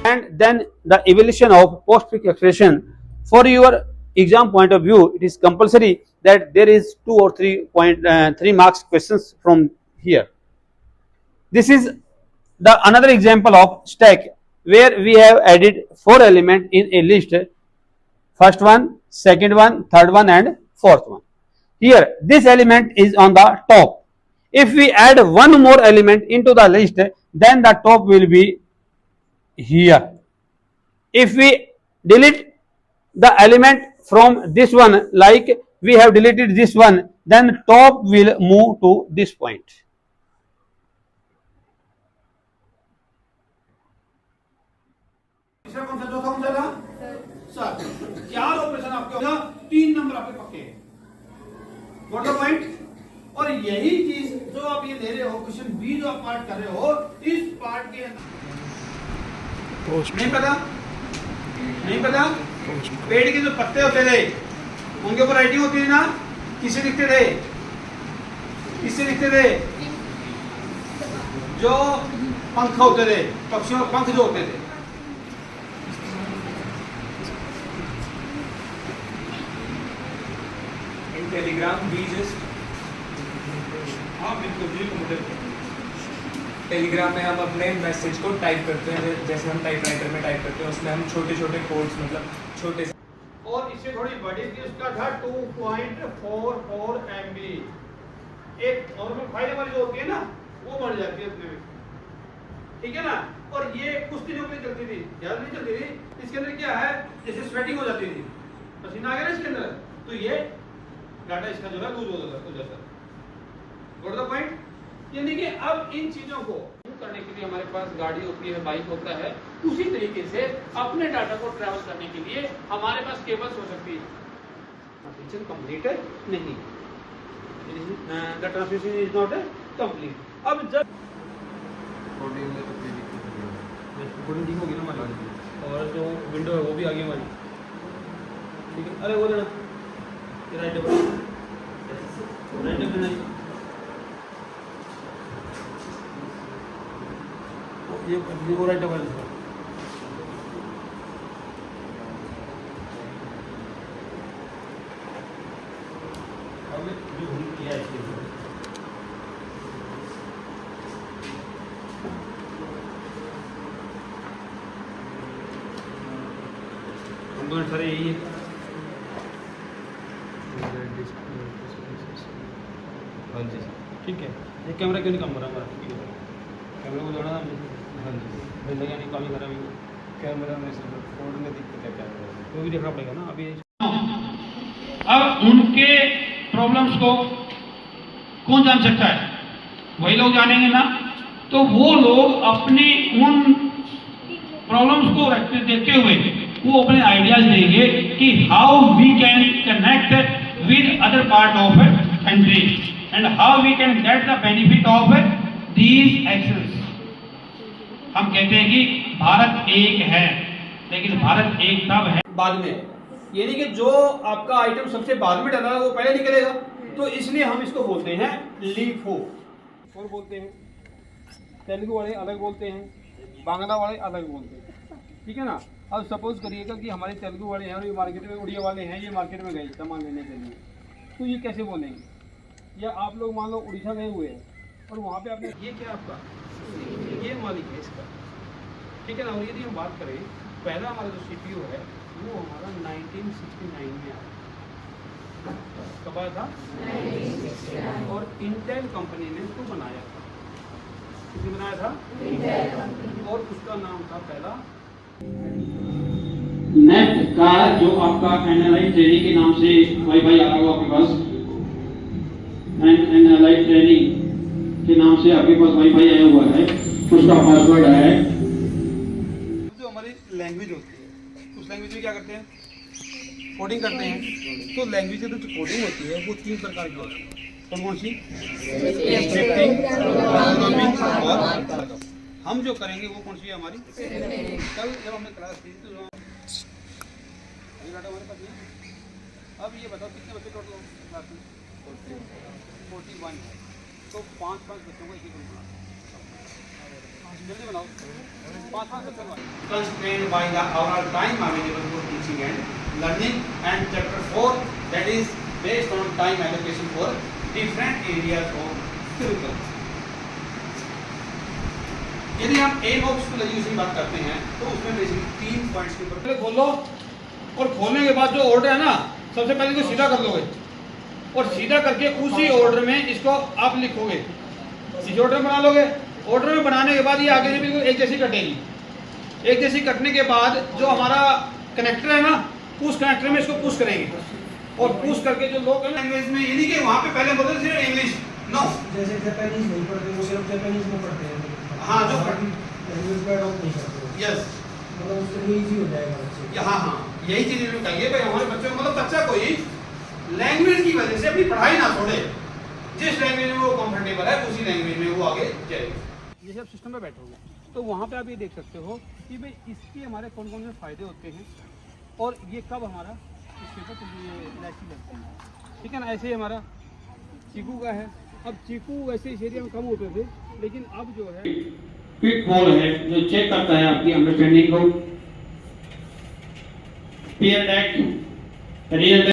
and then the evaluation of post-fix expression. For your exam point of view, it is compulsory that there is 2 or 3 marks questions from here. This is the another example of stack where we have added 4 elements in a list. First one, second one, third one and fourth one. Here this element is on the top. If we add one more element into the list, then the top will be here. If we delete the element from this one, like we have deleted this one, then top will move to this point. तीसरा कौन सा, चौथा कौन सा था? Sir 4 operation आपके होगा, 3 number आपके पक्के हैं। What the point? और यही चीज जो आप ये ले रहे हो, क्वेश्चन बी जो आप पार्ट कर रहे हो, इस पार्ट के नहीं पता, नहीं पता। पेड़ के जो पत्ते होते थे उनके ऊपर राइटिंग होती थी ना, किससे लिखते थे? किससे लिखते थे? जो पंख होते थे, पक्षियों के पंख जो होते थे। टेलीग्राम वी जस्ट, हाँ बिल्कुल, टेलीग्राम में हम अपने मैसेज को टाइप करते हैं, जैसे हम टाइपराइटर में टाइप करते हैं, उसमें हम छोटे छोटे कोड्स, मतलब छोटे। और इससे थोड़ी बड़ी थी, उसका था 2.44 MB। एक नॉर्मल फाइल वाली जो होती है ना, वो बढ़ जाती है उसमें, ठीक है ना। और ये कुछ दिनों पे चलती थी, ज्यादा नहीं चलती थी। इसके अंदर क्या है, जैसे स्वेटिंग हो जाती थी, पसीना आ गया ना इसके अंदर, तो ये डाटा इसका जो है लूज हो जाता है। What the point? यानी कि अब इन चीजों को करने के लिए हमारे पास गाड़ी होती है, बाइक होता है, उसी तरीके से अपने डाटा को ट्रैवल करने के लिए हमारे पास केबल्स हो सकती है। ट्रांसमिशन कंप्लीटेड नहीं, the transmission is not complete. अब जब कोडिंग ठीक होगी ना हमारी, और जो विंडो है वो भी आ गई हमारी, ठीक है। अरे वो लेना राइट डबल नहीं, ये वो राइट डबल अब जो हम किया है कंपोनेंट सारे यही है। हाँ जी ठीक है। ये कैमरा क्यों नहीं काम कर रहा हमारा? ठीक है, कैमरा को जोड़ा हमने। हाँ जी भैया यानी काम ही कर रहा है कैमरा में, फोल्ड में दिक्कत है, क्या वो भी देखना पड़ेगा ना अभी। अब उनके प्रॉब्लम्स को कौन जान सकता है? वही लोग जानेंगे ना। तो वो लोग अपनी उन प्रॉब्लम्स को देखते हुए वो अपने आइडियाज देंगे कि how we can connect with other part of country and how we can get the benefit of these access. हम कहते हैं कि भारत एक है, लेकिन भारत एक तब है बाद में, यानी कि जो आपका आइटम सबसे बाद में डाला है वो पहले निकलेगा, तो इसलिए हम इसको बोलते हैं लीफो। और बोलते हैं तेलुगु वाले अलग बोलते हैं, बांग्ला वाले अलग बोलते हैं, ठीक है ना। अब सपोज करिएगा कि हमारे तेलुगु वाले हैं और ये मार्केट में उड़िया वाले हैं, ये मार्केट में गए सामान लेने के लिए, तो ये कैसे बोलेंगे? या आप लोग मान लो उड़ीसा गए हुए हैं और वहाँ पे आपने ये क्या आपका ये मालिक है इसका, ठीक है ना। और यदि हम बात करें पहला हमारा जो CPU है वो हमारा 1969 में आया। कब आया था? 1969। और इंटेल कंपनी ने इसको बनाया था। किसने बनाया था? इंटेल। और उसका नाम था पहला नेट का, जो आपका एनएलआई ट्रेनिंग के नाम से वाईफाई आ रहा हो आपके पास, एनएलआई ट्रेनिंग के नाम से आपके पास वाईफाई आया हुआ है, उसका पासवर्ड है। जो हमारी लैंग्वेज होती है उस लैंग्वेज में क्या करते हैं? कोडिंग करते हैं। तो लैंग्वेज की जो कोडिंग होती है वो 3 प्रकार की होती है। कौन सी? स्क्रिप्टिंग, प्रोग्रामिंग और हम जो करेंगे वो कौन सी है हमारी? कल जब हमने क्लास की तो हमारे पास है। अब ये बताओ कितने बच्चे टोटल क्लास में? 41 है। तो 5-5 बच्चों को एक ही ग्रुप बना, जल्दी बनाओ 5 चलवा constrained by the our time available for teaching and learning and chapter 4 that is based on time allocation for different areas of curriculum. यदि हम ए नोट्स को यूज की बात करते हैं तो उसमें बेसिकली 3 पॉइंट्स के ऊपर पहले खोल लो और खोलने के बाद जो ऑर्डर है ना सबसे पहले तो सीधा कर लोगे और सीधा करके उसी ऑर्डर में इसको आप लिखोगे, इस ऑर्डर में बना लोगे। ऑर्डर में बनाने के बाद ये आगे से बिल्कुल एक जैसी कटेगी। एक जैसी कटने के बाद जो हमारा कनेक्टर है ना उस कनेक्टर में इसको पुश करेंगे और पुश करके जो लोग लैंग्वेज में यानी कि वहाँ पे पहले बोलते थे इंग्लिश नो, जैसे जापानीज नहीं पढ़ते वो सिर्फ जापानीज में पढ़ते हैं। हाँ जो लैंग्वेज का अडॉप्ट नहीं करते। यस मतलब उसके लिए इजी हो जाएगा बच्चे। हाँ हाँ यही चीज़ इन्होंने कही है भाई हमारे बच्चों को मतलब बच्चा कोई लैंग्वेज की वजह से अपनी पढ़ाई ना छोड़े, जिस लैंग्वेज में वो कंफर्टेबल है उसी लैंग्वेज में वो आगे जाएगा। जैसे आप सिस्टम पे बैठोगे तो वहाँ पे आप ये देख सकते हो कि भाई इसके हमारे कौन कौन से फ़ायदे होते हैं और ये कब हमारा इसके ऊपर ये इलायची लगती है, ठीक है ना। ऐसे ही हमारा चीकू का है। अब चीकू वैसे इस एरिया में कम होते थे लेकिन अब जो है क्विक बॉल है जो चेक करता है आपकी अंडरस्टैंडिंग को, पेयर डेक, रियल